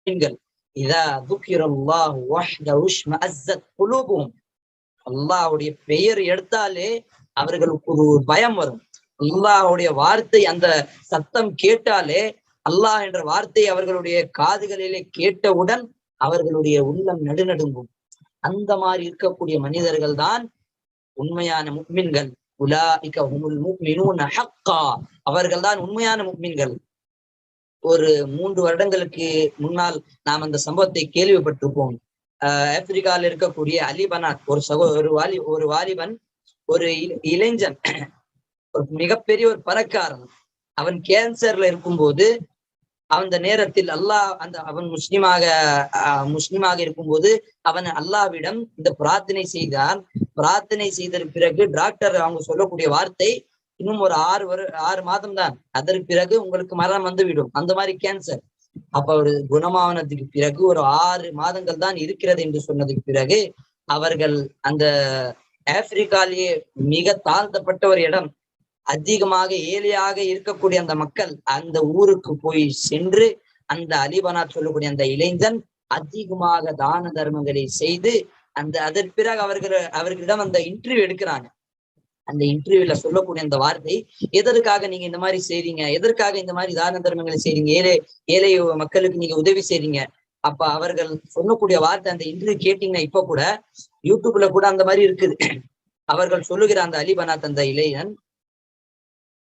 இதா துக்கிரல்லாஹு வஹ்தஹு இஷ்மஅஸ்ஸத் குலூபுஹும். அல்லாஹ்வுடைய பெயர் எடுத்தாலே அவர்களுக்கு ஒரு பயம் வரும். அல்லாஹ்வுடைய வார்த்தை, அந்த சத்தம் கேட்டாலே, அல்லாஹ் என்ற வார்த்தை அவர்களுடைய காதுகளிலே கேட்டவுடன் அவர்களுடைய உள்ளம் நடுநடுங்கும். அந்த மாதிரி இருக்கக்கூடிய மனிதர்கள் தான் உண்மையான முஃமின்கள். உலாஇக ஹுமுல் முஃமினூன ஹக்கா. அவர்கள் தான் உண்மையான முஃமின்கள். ஒரு 3 வருடங்களுக்கு முன்னால் நாம் அந்த சம்பவத்தை கேள்விப்பட்டிருப்போம். ஆப்பிரிக்காவில் இருக்கக்கூடிய அலிபனாத் ஒரு வாலிபன், ஒரு இளைஞன், ஒரு மிகப்பெரிய ஒரு பணக்காரன். அவன் கேன்சர்ல இருக்கும்போது, அந்த நேரத்தில் அல்லாஹ் அவன் முஸ்லிமாக இருக்கும்போது அவன் அல்லாஹ்விடம் இந்த பிரார்த்தனை செய்தான். பிரார்த்தனை செய்ததற்கு பிறகு டாக்டர் அவங்க சொல்லக்கூடிய வார்த்தை, இன்னும் ஒரு 6 மாதம் தான், அதற்கு பிறகு உங்களுக்கு மரணம் வந்துவிடும். அந்த மாதிரி கேன்சர். அப்ப ஒரு குணமானதுக்கு பிறகு ஒரு 6 மாதங்கள் தான் இருக்கிறது என்று சொன்னதுக்கு பிறகு அவர்கள் அந்த ஆப்பிரிக்காலேயே மிக தாழ்த்தப்பட்ட ஒரு இடம், அதிகமாக ஏழையாக இருக்கக்கூடிய அந்த மக்கள் அந்த ஊருக்கு போய் சென்று அந்த அலிபனாத் சொல்லக்கூடிய அந்த இளைஞன் அதிகமாக தான தர்மங்களை செய்து அதற்கு பிறகு அவர்களிடம் அந்த இன்டர்வியூ எடுக்கிறாங்க. அந்த இன்டர்வியூல சொல்லக்கூடிய அந்த வார்த்தை, எதற்காக நீங்க இந்த மாதிரி செய்றீங்க, எதற்காக இந்த மாதிரி தான தர்மங்களை செய்றீங்க, ஏழை மக்களுக்கு நீங்க உதவி செய்றீங்க. அப்ப அவர்கள் சொல்லக்கூடிய வார்த்தை, அந்த இன்டர்வியூ கேட்டீங்கன்னா இப்ப கூட யூடியூப்ல கூட அந்த மாதிரி இருக்குது. அவர்கள் சொல்லுகிற அந்த அலிபனாத் அந்த இளைஞன்,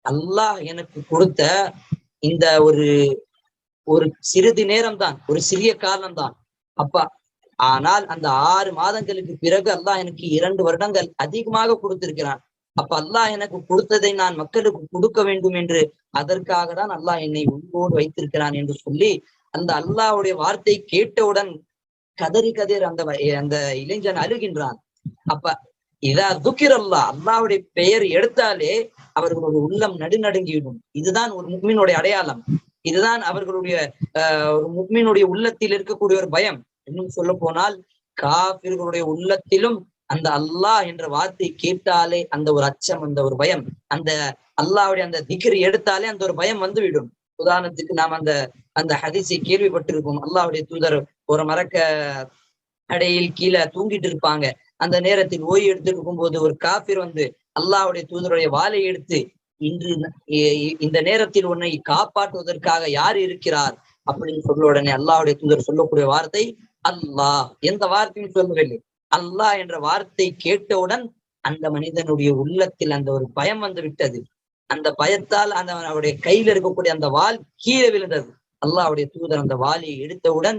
அல்லாஹ் எனக்கு கொடுத்த இந்த ஒரு சிறிது நேரம் தான், ஒரு சிறிய காலம் தான் அப்பா, ஆனால் அந்த 6 மாதங்களுக்கு பிறகு அல்லாஹ் எனக்கு 2 வருடங்கள் அதிகமாக கொடுத்திருக்கிறான். அப்ப அல்லாஹ் எனக்கு கொடுத்ததை நான் மக்களுக்கு கொடுக்க வேண்டும் என்று, அதற்காக தான் அல்லாஹ் என்னை உயிரோடு வைத்திருக்கிறான் என்று சொல்லி அந்த அல்லாஹ்வுடைய வார்த்தை கேட்டவுடன் கதறி அந்த இளைஞன் அழுகின்றான். அப்ப இதா துக்கிரல்லாஹ், அல்லாஹ்வுடைய பெயர் எடுத்தாலே அவர்களுடைய உள்ளம் நடுநடுங்கிவிடும். இதுதான் ஒரு முஃமினுடைய அடையாளம். இதுதான் அவர்களுடைய ஒரு முஃமினுடைய உள்ளத்தில் இருக்கக்கூடிய ஒரு பயம். இன்னும் சொல்ல போனால் காஃபிர்களுடைய உள்ளத்திலும் அந்த அல்லாஹ் என்ற வார்த்தை கேட்டாலே அந்த ஒரு அச்சம், அந்த ஒரு பயம், அந்த அல்லாஹ்வுடைய அந்த திக்ர் எடுத்தாலே அந்த ஒரு பயம் வந்துவிடும். உதாரணத்துக்கு நாம் அந்த ஹதீஸை கேள்விப்பட்டிருப்போம். அல்லாஹ்வுடைய தூதர் ஒரு மரக்க அடையில் கீழே தூங்கிட்டு இருப்பாங்க. அந்த நேரத்தில் ஓய்வு எடுத்துட்டு இருக்கும்போது ஒரு காஃபிர் வந்து அல்லாஹ்வுடைய தூதருடைய வாளை எடுத்து, இந்த நேரத்தில் உன்னை காப்பாற்றுவதற்காக யார் இருக்கிறார் அப்படின்னு சொல்ல உடனே அல்லாஹ்வுடைய தூதர் சொல்லக்கூடிய வார்த்தை அல்லாஹ். எந்த வார்த்தையும் சொல்லவில்லை, அல்லாஹ் என்ற வார்த்தை கேட்டவுடன் அந்த மனிதனுடைய உள்ளத்தில் அந்த ஒரு பயம் வந்து விட்டது. அந்த பயத்தால் அவருடைய கையில் இருக்கக்கூடிய அந்த வாள் கீழே விழுந்தது. அல்லாஹ்வுடைய தூதர் அந்த வாளை எடுத்தவுடன்